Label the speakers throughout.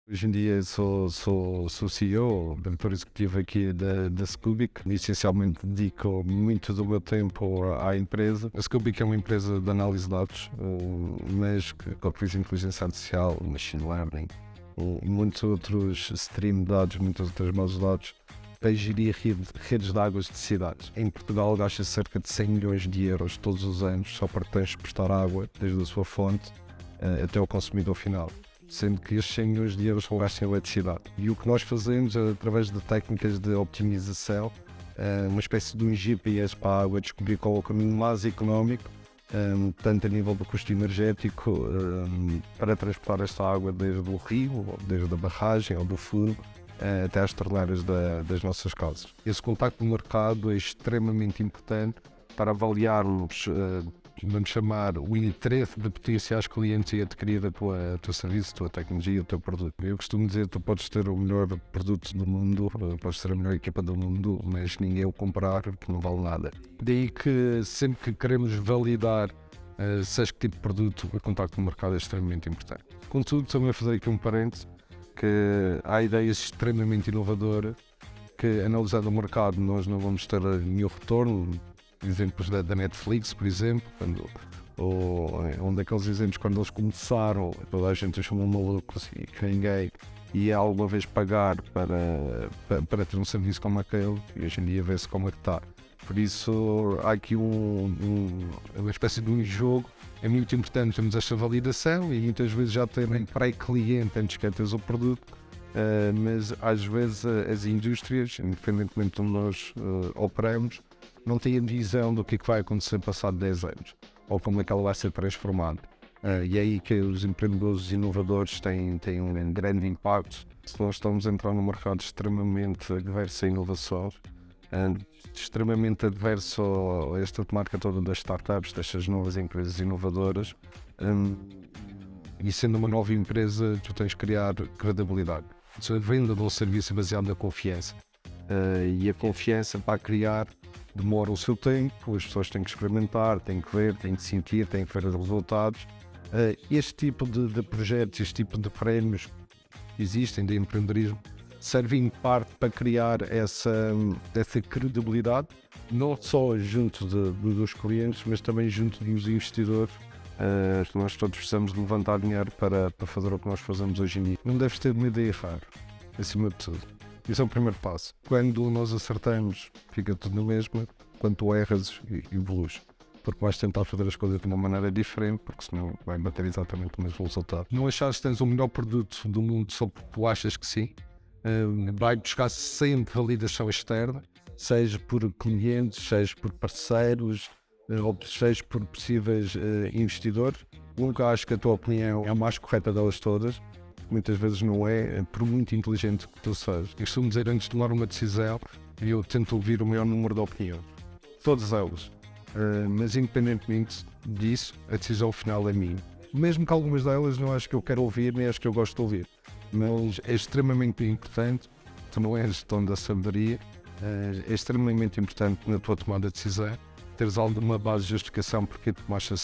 Speaker 1: Hoje em dia sou CEO, diretor executivo aqui da Scubic. Essencialmente dedico muito do meu tempo à empresa. A Scubic é uma empresa de análise de dados, mas que utiliza inteligência artificial, machine learning e muitos outros stream de dados, muitas outras bases de dados para gerir redes de águas de cidades. Em Portugal gasta cerca de 100 milhões de euros todos os anos só para transportar água desde a sua fonte até ao consumidor final, sendo que estes 100 milhões de euros são gastos em eletricidade. E o que nós fazemos, através de técnicas de optimização, uma espécie de um GPS para a água, descobrir qual é o caminho mais económico, tanto a nível do custo energético, para transportar esta água desde o rio, ou desde a barragem ou do furo, até às torneiras das nossas casas. Esse contacto no mercado é extremamente importante para avaliarmos, vamos chamar, o interesse de potenciais clientes em adquirir o teu serviço, a tua tecnologia, o teu produto. Eu costumo dizer que tu podes ter o melhor produto do mundo, podes ter a melhor equipa do mundo, mas ninguém o comprar porque não vale nada. Daí que sempre que queremos validar seja que tipo de produto, o contacto no mercado é extremamente importante. Contudo, também vou fazer aqui um parênteses, que há ideias extremamente inovadoras que, analisando o mercado, nós não vamos ter nenhum retorno. Exemplos da Netflix, por exemplo, ou um daqueles exemplos quando eles começaram, toda a gente achou maluco e que ninguém ia alguma vez pagar para ter um serviço como aquele, e hoje em dia vê-se como é que está. Por isso há aqui uma espécie de um jogo. É muito importante termos esta validação e muitas vezes já terem pré-cliente antes que teres o produto, mas às vezes as indústrias, independentemente de onde nós operamos, não têm a visão do que vai acontecer passado 10 anos, ou como é que ela vai ser transformada. E é aí que os empreendedores inovadores têm um grande impacto. Se nós estamos a entrar num mercado extremamente adverso a inovações, extremamente adverso a esta temática toda das startups, destas novas empresas inovadoras, e sendo uma nova empresa, tu tens de criar credibilidade. A venda de um serviço é baseado na confiança. E a confiança para criar demora o seu tempo, as pessoas têm que experimentar, têm que ver, têm que sentir, têm que ver os resultados. Este tipo de projetos, este tipo de prémios que existem de empreendedorismo servem em parte para criar essa credibilidade, não só junto dos clientes, mas também junto dos investidores. Nós todos precisamos de levantar dinheiro para fazer o que nós fazemos hoje em dia. Não deves ter uma ideia errar, acima de tudo. Esse é o primeiro passo. Quando nós acertamos, fica tudo na mesma. Quando tu erras, evolues. Porque vais tentar fazer as coisas de uma maneira diferente, porque senão vai bater exatamente o mesmo resultado. Não achares que tens o melhor produto do mundo só porque tu achas que sim. Vai buscar sempre validação externa, seja por clientes, seja por parceiros, ou seja por possíveis investidores. Nunca acho que a tua opinião é a mais correta delas todas. Muitas vezes não é, por muito inteligente que tu sejas. Eu costumo dizer, antes de tomar uma decisão, eu tento ouvir o maior número de opiniões. Todas elas. Mas independentemente disso, a decisão final é minha. Mesmo que algumas delas não acho que eu quero ouvir, nem acho que eu gosto de ouvir. Mas é extremamente importante, tu não és dono da sabedoria, é extremamente importante na tua tomada de decisão teres alguma base de justificação porque tomaste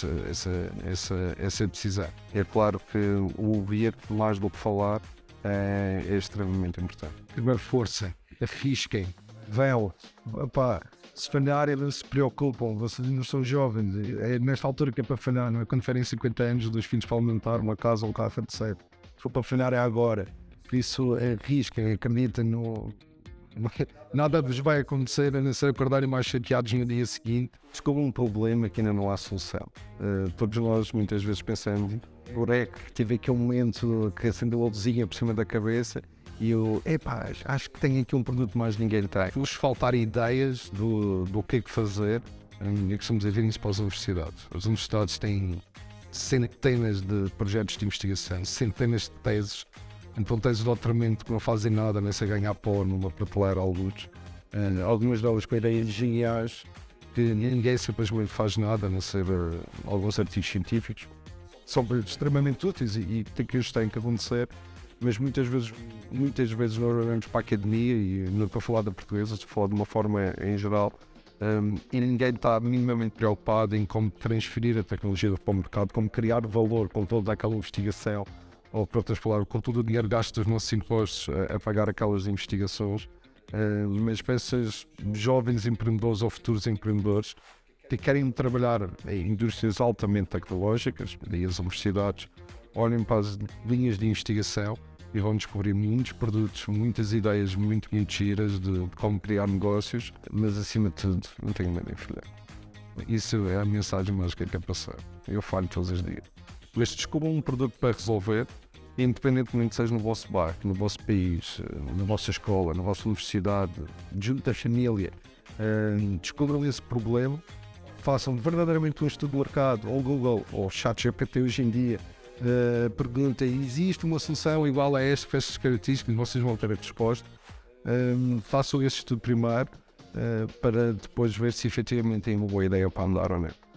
Speaker 1: essa decisão. É claro que o ouvir mais do que falar é extremamente importante. Primeiro, força, arrisquem, vão, se falharem não se preocupam, vocês não são jovens, é nesta altura que é para falhar, não é quando tiverem 50 anos, os dois filhos para alimentar, uma casa ou um carro a terceiro. Se for para falhar é agora, por isso arrisquem, acreditem no... Nada vos vai acontecer a não ser acordarem mais chateados no dia seguinte. Descobre um problema que ainda não há solução. Todos nós muitas vezes pensamos, tive aqui um momento que acendeu a luzinha por cima da cabeça e eu, acho que tenho aqui um produto mais ninguém tem. Vos faltar ideias do que é que fazer, e costumo dizer isso para as universidades. As universidades têm centenas de projetos de investigação, centenas de teses. Então tens o doutoramento que não fazem nada, nem se ganhar pó numa prateleira ao luz. Algumas delas com ideias geniais que ninguém simplesmente faz nada, a não ser alguns artigos científicos. São extremamente úteis e que isto tem que acontecer, mas muitas vezes nós olhamos para a academia, e não estou a falar da portuguesa, estou a falar de uma forma em geral, e ninguém está minimamente preocupado em como transferir a tecnologia para o mercado, como criar valor com toda aquela investigação, ou por outras palavras, com todo o dinheiro gasto dos nossos impostos a pagar aquelas investigações, mas para esses jovens empreendedores ou futuros empreendedores que querem trabalhar em indústrias altamente tecnológicas, daí as universidades, olhem para as linhas de investigação e vão descobrir muitos produtos, muitas ideias muito giras de como criar negócios, mas acima de tudo, não tenho medo de falhar. Isso é a mensagem mais que eu quero passar. Eu falho todos os dias. Mas descubram um produto para resolver, independentemente seja no vosso bairro, no vosso país, na vossa escola, na vossa universidade, junto da família. Descubram esse problema, façam verdadeiramente um estudo de mercado, ou Google, ou ChatGPT hoje em dia. Perguntem, existe uma solução igual a esta, com estas características, vocês vão ter a resposta. Façam esse estudo primeiro, para depois ver se efetivamente têm uma boa ideia para andar ou não.